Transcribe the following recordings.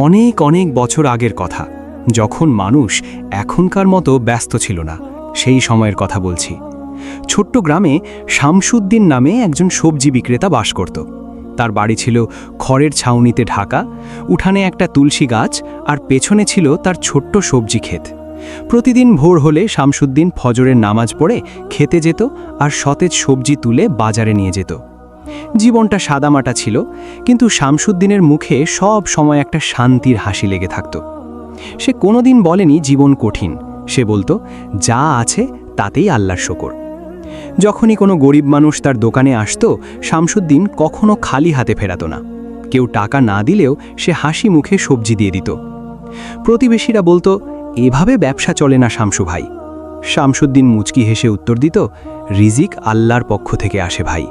অনেক অনেক বছর আগের কথা, যখন মানুষ এখনকার মতো ব্যস্ত ছিল না। সেই সময়ের কথা বলছি। ছোট্ট গ্রামে শামসুদ্দিন নামে একজন সবজি বিক্রেতা বাস করত। তার বাড়ি ছিল খড়ের ছাউনিতে ঢাকা, উঠানে একটা তুলসী গাছ, আর পেছনে ছিল তার ছোট্ট সবজি ক্ষেত। প্রতিদিন ভোর হলে শামসুদ্দিন ফজরের নামাজ পড়ে খেতে যেত আর সতেজ সবজি তুলে বাজারে নিয়ে যেত। জীবনটা সাদামাটা ছিল, কিন্তু শামসুদ্দিনের মুখে সব সময় একটা শান্তির হাসি লেগে থাকত। সে কোনোদিন বলেনি জীবন কঠিন। সে বলতো, যা আছে তাতেই আল্লাহর শকর। যখনই কোনো গরিব মানুষ তার দোকানে আসতো, শামসুদ্দিন কখনো খালি হাতে ফেরাত না। কেউ টাকা না দিলেও সে হাসি মুখে সবজি দিয়ে দিত। প্রতিবেশীরা বলতো, এভাবে ব্যবসা চলে না শামসু ভাই। শামসুদ্দিন মুচকি হেসে উত্তর দিত, রিজিক আল্লাহর পক্ষ থেকে আসে ভাই।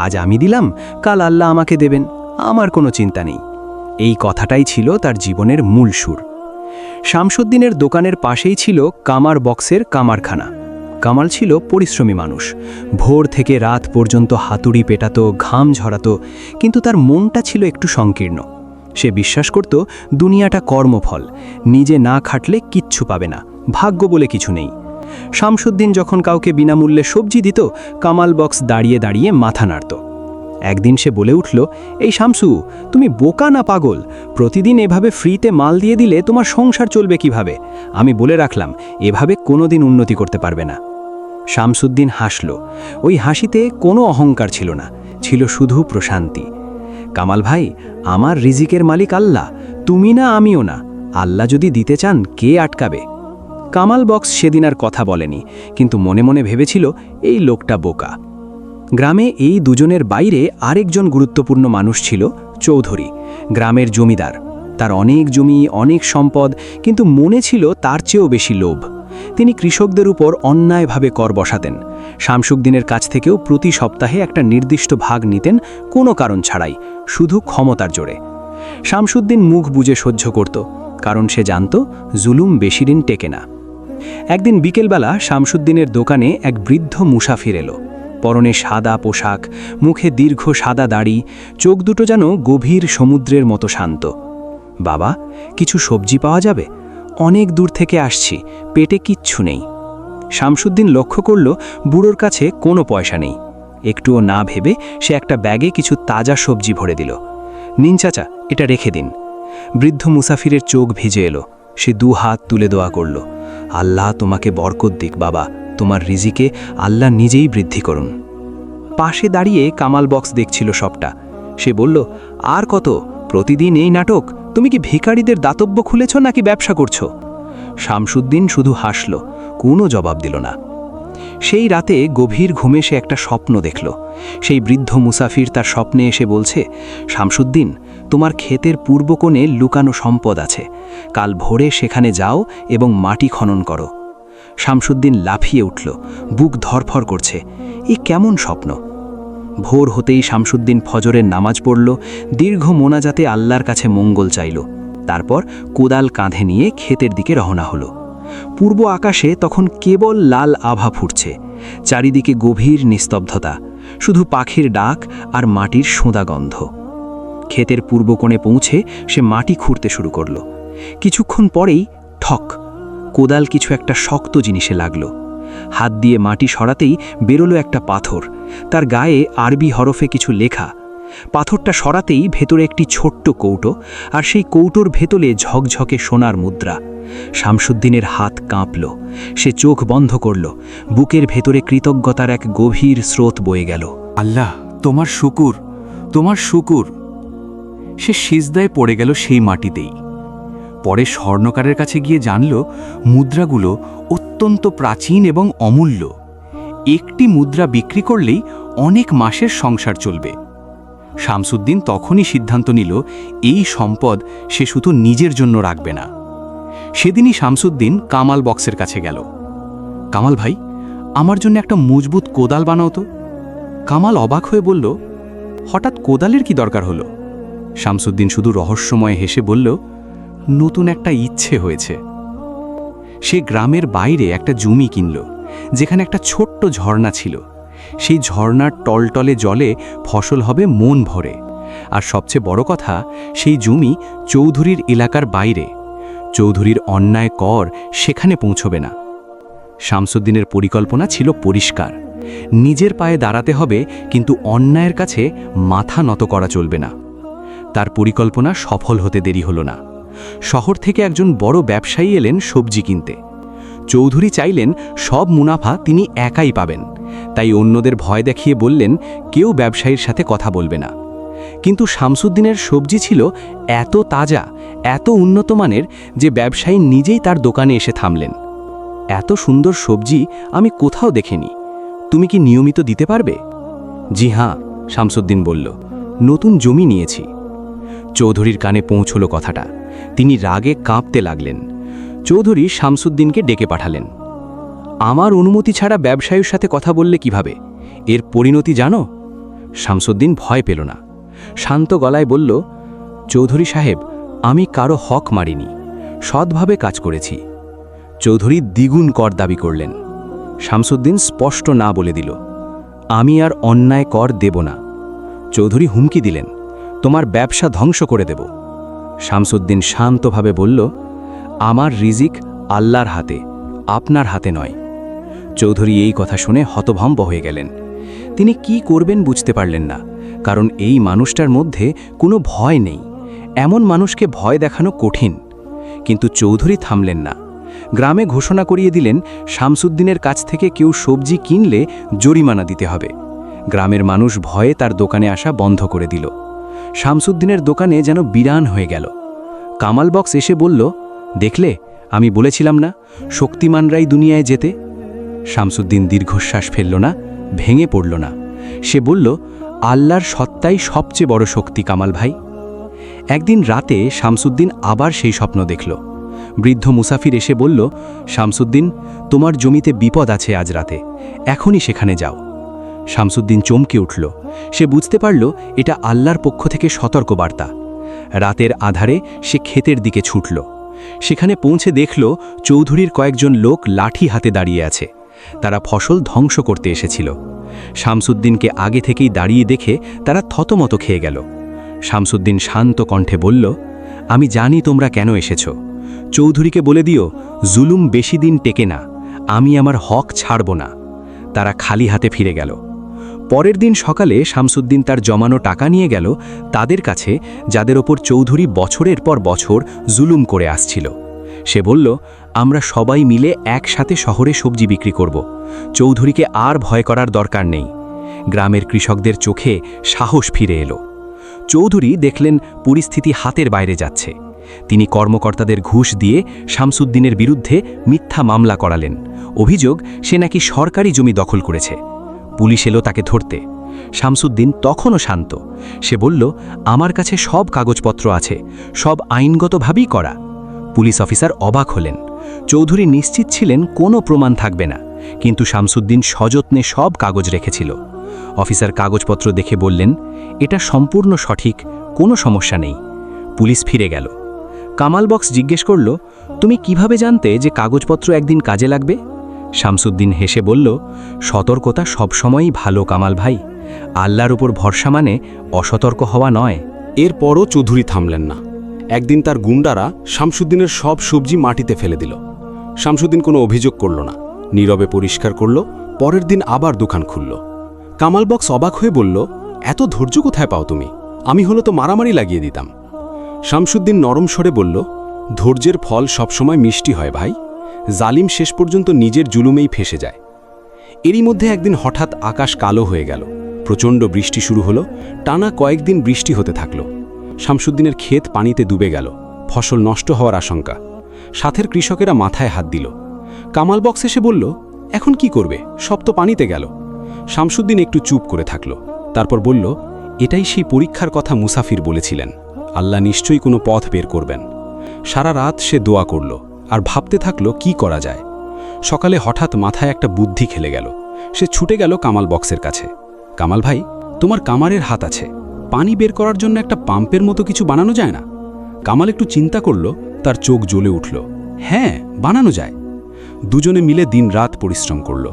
আজ আমি দিলাম, কাল আল্লাহ আমাকে দেবেন, আমার কোনো চিন্তা নেই। এই কথাটাই ছিল তার জীবনের মূল সুর। শামসুদ্দিনের দোকানের পাশেই ছিল কামার বক্সের কামারখানা। কামাল ছিল পরিশ্রমী মানুষ। ভোর থেকে রাত পর্যন্ত হাতুড়ি পেটাতো, ঘাম ঝরাতো, কিন্তু তার মনটা ছিল একটু সংকীর্ণ। সে বিশ্বাস করত দুনিয়াটা কর্মফল, নিজে না খাটলে কিচ্ছু পাবে না, ভাগ্য বলে কিছু নেই। শামসুদ্দিন যখন কাউকে বিনামূল্যে সবজি দিত, কামাল বক্স দাঁড়িয়ে দাঁড়িয়ে মাথা নাড়ত। একদিন সে বলে উঠল, এই শামসু, তুমি বোকা না পাগল? প্রতিদিন এভাবে ফ্রিতে মাল দিয়ে দিলে তোমার সংসার চলবে কিভাবে? আমি বলে রাখলাম, এভাবে কোনোদিন উন্নতি করতে পারবে না। শামসুদ্দিন হাসল। ওই হাসিতে কোনো অহংকার ছিল না, ছিল শুধু প্রশান্তি। কামাল ভাই, আমার রিজিকের মালিক আল্লাহ, তুমি না আমিও না। আল্লাহ যদি দিতে চান, কে আটকাবে? কামাল বক্স সেদিন আর কথা বলেনি, কিন্তু মনে মনে ভেবেছিল এই লোকটা বোকা। গ্রামে এই দুজনের বাইরে আরেকজন গুরুত্বপূর্ণ মানুষ ছিল চৌধুরী, গ্রামের জমিদার। তার অনেক জমি, অনেক সম্পদ, কিন্তু মনে ছিল তার চেয়েও বেশি লোভ। তিনি কৃষকদের উপর অন্যায়ভাবে কর বসাতেন। শামসুদ্দিনের কাছ থেকেও প্রতি সপ্তাহে একটা নির্দিষ্ট ভাগ নিতেন, কোনো কারণ ছাড়াই, শুধু ক্ষমতার জোরে। শামসুদ্দিন মুখ বুজে সহ্য করত, কারণ সে জানত জুলুম বেশিদিন টেকে না। একদিন বিকেলবেলা শামসুদ্দিনের দোকানে এক বৃদ্ধ মুসাফির এলো। পরনে সাদা পোশাক, মুখে দীর্ঘ সাদা দাড়ি, চোখ দুটো যেন গভীর সমুদ্রের মতো শান্ত। বাবা, কিছু সবজি পাওয়া যাবে? অনেক দূর থেকে আসছি, পেটে কিচ্ছু নেই। শামসুদ্দিন লক্ষ্য করল বুড়োর কাছে কোনো পয়সা নেই। একটুও না ভেবে সে একটা ব্যাগে কিছু তাজা সবজি ভরে দিল। নিন চাচা, এটা রেখে দিন। বৃদ্ধ মুসাফিরের চোখ ভিজে এলো। সে 2 হাত তুলে দোয়া করল, আল্লাহ তোমাকে বরকত দিক বাবা, তোমার রিজিকে আল্লাহ নিজেই বৃদ্ধি করুন। পাশে দাঁড়িয়ে কামাল বক্স দেখছিল সবটা। সে বলল, আর কত? প্রতিদিন এই নাটক? তুমি কি ভিখারিদের দাতব্য খুলেছ নাকি ব্যবসা করছো? শামসুদ্দিন শুধু হাসল, কোনো জবাব দিল না। সেই রাতে গভীর ঘুমে সে একটা স্বপ্ন দেখল। সেই বৃদ্ধ মুসাফির তার স্বপ্নে এসে বলছে, শামসুদ্দিন, তোমার ক্ষেতের পূর্ব কোণে লুকানো সম্পদ আছে, কাল ভোরে সেখানে যাও এবং মাটি খনন করো। শামসুদ্দিন লাফিয়ে উঠল, বুক ধরফর করছে। এ কেমন স্বপ্ন? ভোর হতেই শামসুদ্দিন ফজরের নামাজ পড়ল, দীর্ঘ মোনাজাতে আল্লাহর কাছে মঙ্গল চাইল। তারপর কোদাল কাঁধে নিয়ে ক্ষেতের দিকে রওনা হলো। পূর্ব আকাশে তখন কেবল লাল আভা ফুটছে, চারিদিকে গভীর নিস্তব্ধতা, শুধু পাখির ডাক আর মাটির সোঁদা গন্ধ। ক্ষেতের পূর্ব কোণে পৌঁছে সে মাটি খুঁড়তে শুরু করল। কিছুক্ষণ পরেই ঠক, কোদাল কিছু একটা শক্ত জিনিসে লাগলো। হাত দিয়ে মাটি সরাতেই বেরোলো একটা পাথর। তার গায়ে আরবি হরফে কিছু লেখা। পাথরটা সরাতেই ভেতরে একটি ছোট্ট কৌটো, আর সেই কৌটোর ভেতরে ঝকঝকে সোনার মুদ্রা। শামসুদ্দিনের হাত কাঁপল। সে চোখ বন্ধ করল। বুকের ভেতরে কৃতজ্ঞতার এক গভীর স্রোত বয়ে গেল। আল্লাহ, তোমার শুকুর, তোমার শুকুর। সে সিজদায় পড়ে গেল সেই মাটিতেই। পরে স্বর্ণকারের কাছে গিয়ে জানল, মুদ্রাগুলো অত্যন্ত প্রাচীন এবং অমূল্য। একটি মুদ্রা বিক্রি করলেই অনেক মাসের সংসার চলবে। শামসুদ্দিন তখনই সিদ্ধান্ত নিল, এই সম্পদ সে শুধু নিজের জন্য রাখবে না। সেদিনই শামসুদ্দিন কামাল বক্সের কাছে গেল। কামাল ভাই, আমার জন্য একটা মজবুত কোদাল বানাও তো। কামাল অবাক হয়ে বলল, হঠাৎ কোদালের কি দরকার হলো? শামসুদ্দিন শুধু রহস্যময় হেসে বলল, নতুন একটা ইচ্ছে হয়েছে। সে গ্রামের বাইরে একটা জমি কিনল, যেখানে একটা ছোট্ট ঝর্ণা ছিল। সেই ঝর্ণার টলটলে জলে ফসল হবে মন ভরে। আর সবচেয়ে বড় কথা, সেই জমি চৌধুরীর এলাকার বাইরে। চৌধুরীর অন্যায় কর সেখানে পৌঁছবে না। শামসুদ্দিনের পরিকল্পনা ছিল পরিষ্কার। নিজের পায়ে দাঁড়াতে হবে, কিন্তু অন্যায়ের কাছে মাথা নত করা চলবে না। তার পরিকল্পনা সফল হতে দেরি হলো না। শহর থেকে একজন বড় ব্যবসায়ী এলেন সবজি কিনতে। চৌধুরী চাইলেন সব মুনাফা তিনি একাই পাবেন, তাই অন্যদের ভয় দেখিয়ে বললেন কেউ ব্যবসায়ীর সাথে কথা বলবে না। কিন্তু শামসুদ্দিনের সবজি ছিল এত তাজা, এত উন্নত মানের যে ব্যবসায়ী নিজেই তার দোকানে এসে থামলেন। এত সুন্দর সবজি আমি কোথাও দেখিনি, তুমি কি নিয়মিত দিতে পারবে? জি হ্যাঁ, শামসুদ্দিন বলল, নতুন জমি নিয়েছি। চৌধুরীর কানে পৌঁছল কথাটা। তিনি রাগে কাঁপতে লাগলেন। চৌধুরী শামসুদ্দিনকে ডেকে পাঠালেন। আমার অনুমতি ছাড়া ব্যবসায়ীর সাথে কথা বললে কিভাবে? এর পরিণতি জানো? শামসুদ্দিন ভয় পেল না। শান্ত গলায় বলল, চৌধুরী সাহেব, আমি কারো হক মারিনি, সৎভাবে কাজ করেছি। চৌধুরী দ্বিগুণ কর দাবি করলেন। শামসুদ্দিন স্পষ্ট না বলে দিল, আমি আর অন্যায় কর দেব না। চৌধুরী হুমকি দিলেন, তোমার ব্যবসা ধ্বংস করে দেব। শামসুদ্দিন শান্তভাবে বলল, আমার রিজিক আল্লাহর হাতে, আপনার হাতে নয়। চৌধুরী এই কথা শুনে হতভম্ব হয়ে গেলেন। তিনি কি করবেন বুঝতে পারলেন না, কারণ এই মানুষটার মধ্যে কোনো ভয় নেই। এমন মানুষকে ভয় দেখানো কঠিন। কিন্তু চৌধুরী থামলেন না। গ্রামে ঘোষণা করিয়ে দিলেন, শামসুদ্দিনের কাছ থেকে কেউ সবজি কিনলে জরিমানা দিতে হবে। গ্রামের মানুষ ভয়ে তার দোকানে আসা বন্ধ করে দিল। শামসুদ্দিনের দোকানে যেন বিরান হয়ে গেল। কামাল বক্স এসে বলল, দেখলে, আমি বলেছিলাম না শক্তিমানরাই দুনিয়ায় যেতে। শামসুদ্দিন দীর্ঘশ্বাস ফেলল না, ভেঙে পড়ল না। সে বলল, আল্লাহর সত্তাই সবচেয়ে বড় শক্তি কামাল ভাই। একদিন রাতে শামসুদ্দিন আবার সেই স্বপ্ন দেখল। বৃদ্ধ মুসাফির এসে বলল, শামসুদ্দিন, তোমার জমিতে বিপদ আছে আজ রাতে, এখনই সেখানে যাও। শামসুদ্দিন চমকে উঠল। সে বুঝতে পারল এটা আল্লাহর পক্ষ থেকে সতর্কবার্তা। রাতের আধারে সে ক্ষেতের দিকে ছুটল। সেখানে পৌঁছে দেখল চৌধুরীর কয়েকজন লোক লাঠি হাতে দাঁড়িয়ে আছে। তারা ফসল ধ্বংস করতে এসেছিল। শামসুদ্দিনকে আগে থেকেই দাঁড়িয়ে দেখে তারা থতমত খেয়ে গেল। শামসুদ্দিন শান্ত কণ্ঠে বলল, আমি জানি তোমরা কেন এসেছ। চৌধুরীকে বলে দিও, জুলুম বেশি দিন টেকে না, আমি আমার হক ছাড়ব না। তারা খালি হাতে ফিরে গেল। পরের দিন সকালে শামসুদ্দিন তার জমানো টাকা নিয়ে গেল তাদের কাছে, যাদের ওপর চৌধুরী বছরের পর বছর জুলুম করে আসছিল। সে বলল, আমরা সবাই মিলে একসাথে শহরে সবজি বিক্রি করব। চৌধুরীকে আর ভয় করার দরকার নেই। গ্রামের কৃষকদের চোখে সাহস ফিরে এলো। চৌধুরী দেখলেন পরিস্থিতি হাতের বাইরে যাচ্ছে। তিনি কর্মকর্তাদের ঘুষ দিয়ে শামসুদ্দিনের বিরুদ্ধে মিথ্যা মামলা করালেন। অভিযোগ, সে নাকি সরকারি জমি দখল করেছে। পুলিশ এলো তাকে ধরতে। শামসুদ্দিন তখনও শান্ত। সে বলল, আমার কাছে সব কাগজপত্র আছে, সব আইনগতভাবেই করা। পুলিশ অফিসার অবাক হলেন। চৌধুরী নিশ্চিত ছিলেন কোনো প্রমাণ থাকবে না, কিন্তু শামসুদ্দিন সযত্নে সব কাগজ রেখেছিল। অফিসার কাগজপত্র দেখে বললেন, এটা সম্পূর্ণ সঠিক, কোনো সমস্যা নেই। পুলিশ ফিরে গেল। কামাল বক্স জিজ্ঞেস করল, তুমি কিভাবে জানতে যে কাগজপত্র একদিন কাজে লাগবে? শামসুদ্দিন হেসে বলল, সতর্কতা সবসময়ই ভালো কামাল ভাই। আল্লাহর উপর ভরসা মানে অসতর্ক হওয়া নয়। এরপরও চৌধুরী থামলেন না। একদিন তার গুন্ডারা শামসুদ্দিনের সব সবজি মাটিতে ফেলে দিল। শামসুদ্দিন কোনো অভিযোগ করল না, নীরবে পরিষ্কার করল। পরের দিন আবার দোকান খুলল। কামাল বক্স অবাক হয়ে বলল, এত ধৈর্য কোথায় পাও তুমি? আমি হলো তো মারামারি লাগিয়ে দিতাম। শামসুদ্দিন নরম স্বরে বলল, ধৈর্যের ফল সবসময় মিষ্টি হয় ভাই। জালিম শেষ পর্যন্ত নিজের জুলুমেই ফেসে যায়। এরই মধ্যে একদিন হঠাৎ আকাশ কালো হয়ে গেল। প্রচণ্ড বৃষ্টি শুরু হলো। টানা কয়েকদিন বৃষ্টি হতে থাকল। শামসুদ্দিনের ক্ষেত পানিতে ডুবে গেল। ফসল নষ্ট হওয়ার আশঙ্কা। সাথের কৃষকেরা মাথায় হাত দিল। কামাল বক্স এসে বলল, এখন কি করবে? সব তো পানিতে গেল। শামসুদ্দিন একটু চুপ করে থাকল। তারপর বলল, এটাই সেই পরীক্ষার কথা মুসাফির বলেছিলেন। আল্লাহ নিশ্চয়ই কোনো পথ বের করবেন। সারা রাত সে দোয়া করল আর ভাবতে থাকল কি করা যায়। সকালে হঠাৎ মাথায় একটা বুদ্ধি খেলে গেল। সে ছুটে গেল কামাল বক্সের কাছে। কামাল ভাই, তোমার কামারের হাত আছে, পানি বের করার জন্য একটা পাম্পের মতো কিছু বানানো যায় না? কামাল একটু চিন্তা করল। তার চোখ জ্বলে উঠল। হ্যাঁ, বানানো যায়। দুজনে মিলে দিনরাত পরিশ্রম করল।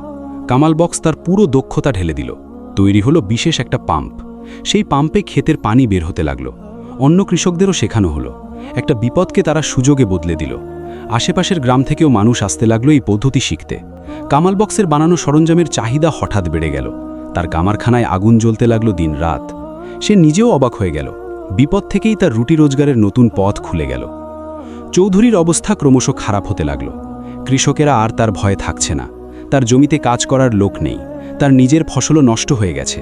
কামাল বক্স তার পুরো দক্ষতা ঢেলে দিল। তৈরি হলো বিশেষ একটা পাম্প। সেই পাম্পে ক্ষেতের পানি বের হতে লাগলো। অন্য কৃষকদেরও শেখানো হলো। একটা বিপদকে তারা সুযোগে বদলে দিল। আশেপাশের গ্রাম থেকেও মানুষ আসতে লাগলো এই পদ্ধতি শিখতে। কামাল বক্সের বানানো সরঞ্জামের চাহিদা হঠাৎ বেড়ে গেল। তার কামারখানায় আগুন জ্বলতে লাগলো দিনরাত। সে নিজেও অবাক হয়ে গেল। বিপদ থেকেই তার রুটি রোজগারের নতুন পথ খুলে গেল। চৌধুরীর অবস্থা ক্রমশ খারাপ হতে লাগল। কৃষকেরা আর তার ভয়ে থাকছে না। তার জমিতে কাজ করার লোক নেই। তার নিজের ফসলও নষ্ট হয়ে গেছে।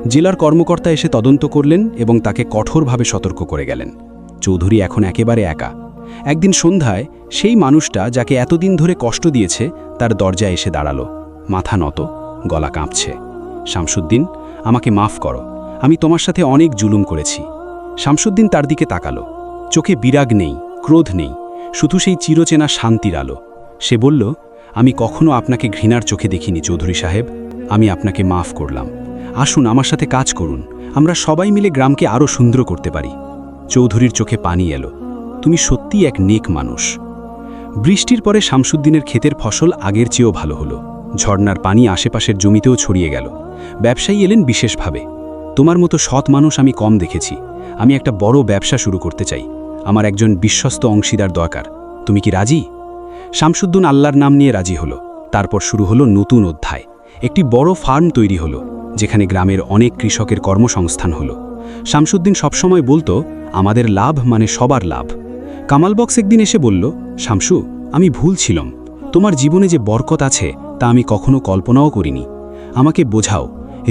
জেলার কর্মকর্তা এসে তদন্ত করলেন এবং তাকে কঠোরভাবে সতর্ক করে গেলেন। চৌধুরী এখন একেবারে একা। একদিন সন্ধ্যায় সেই মানুষটা যাকে এতদিন ধরে কষ্ট দিয়েছে তার দরজায় এসে দাঁড়ালো। মাথা নত, গলা কাঁপছে। শামসুদ্দিন, আমাকে মাফ করো, আমি তোমার সাথে অনেক জুলুম করেছি। শামসুদ্দিন তার দিকে তাকালো। চোখে বিরাগ নেই, ক্রোধ নেই, শুধু সেই চিরচেনা শান্তির আলো। সে বলল, আমি কখনো আপনাকে ঘৃণার চোখে দেখিনি চৌধুরী সাহেব। আমি আপনাকে মাফ করলাম। আসুন আমার সাথে কাজ করুন। আমরা সবাই মিলে গ্রামকে আরও সুন্দর করতে পারি। চৌধুরীর চোখে পানি এলো। তুমি সত্যিই এক নেক মানুষ। বৃষ্টির পরে শামসুদ্দিনের ক্ষেতের ফসল আগের চেয়েও ভালো হলো। ঝর্ণার পানি আশেপাশের জমিতেও ছড়িয়ে গেল। ব্যবসায়ী এলেন বিশেষভাবে। তোমার মতো সৎ মানুষ আমি কম দেখেছি। আমি একটা বড় ব্যবসা শুরু করতে চাই। আমার একজন বিশ্বস্ত অংশীদার দরকার। তুমি কি রাজি? শামসুদ্দিন আল্লাহর নাম নিয়ে রাজি হলো। তারপর শুরু হলো নতুন অধ্যায়। একটি বড় ফার্ম তৈরি হলো, যেখানে গ্রামের অনেক কৃষকের কর্মসংস্থান হলো। শামসুদ্দিন সবসময় বলতো, আমাদের লাভ মানে সবার লাভ। কামাল বক্স একদিন এসে বলল, শামসু, আমি ভুল ছিলাম। তোমার জীবনে যে বরকত আছে তা আমি কখনো কল্পনাও করিনি। আমাকে বোঝাও,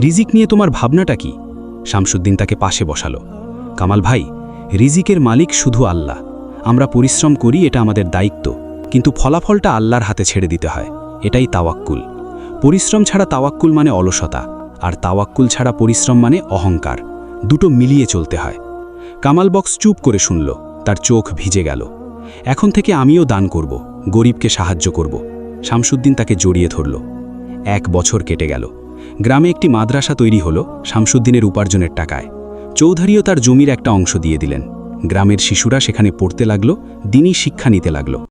রিজিক নিয়ে তোমার ভাবনাটা কি? শামসুদ্দিন তাকে পাশে বসালো। কামাল ভাই, রিজিকের মালিক শুধু আল্লাহ। আমরা পরিশ্রম করি, এটা আমাদের দায়িত্ব, কিন্তু ফলাফলটা আল্লাহর হাতে ছেড়ে দিতে হয়। এটাই তাওয়াক্কুল। পরিশ্রম ছাড়া তাওয়াক্কুল মানে অলসতা, আর তাওয়াক্কুল ছাড়া পরিশ্রম মানে অহংকার। দুটো মিলিয়ে চলতে হয়। কামাল বক্স চুপ করে শুনল। তার চোখ ভিজে গেল। এখন থেকে আমিও দান করব, গরিবকে সাহায্য করব। শামসুদ্দিন তাকে জড়িয়ে ধরল। 1 বছর কেটে গেল। গ্রামে একটি মাদ্রাসা তৈরি হলো শামসুদ্দিনের উপার্জনের টাকায়। চৌধুরীও তার জমির একটা অংশ দিয়ে দিলেন। গ্রামের শিশুরা সেখানে পড়তে লাগলো, দিনই শিক্ষা নিতে লাগলো।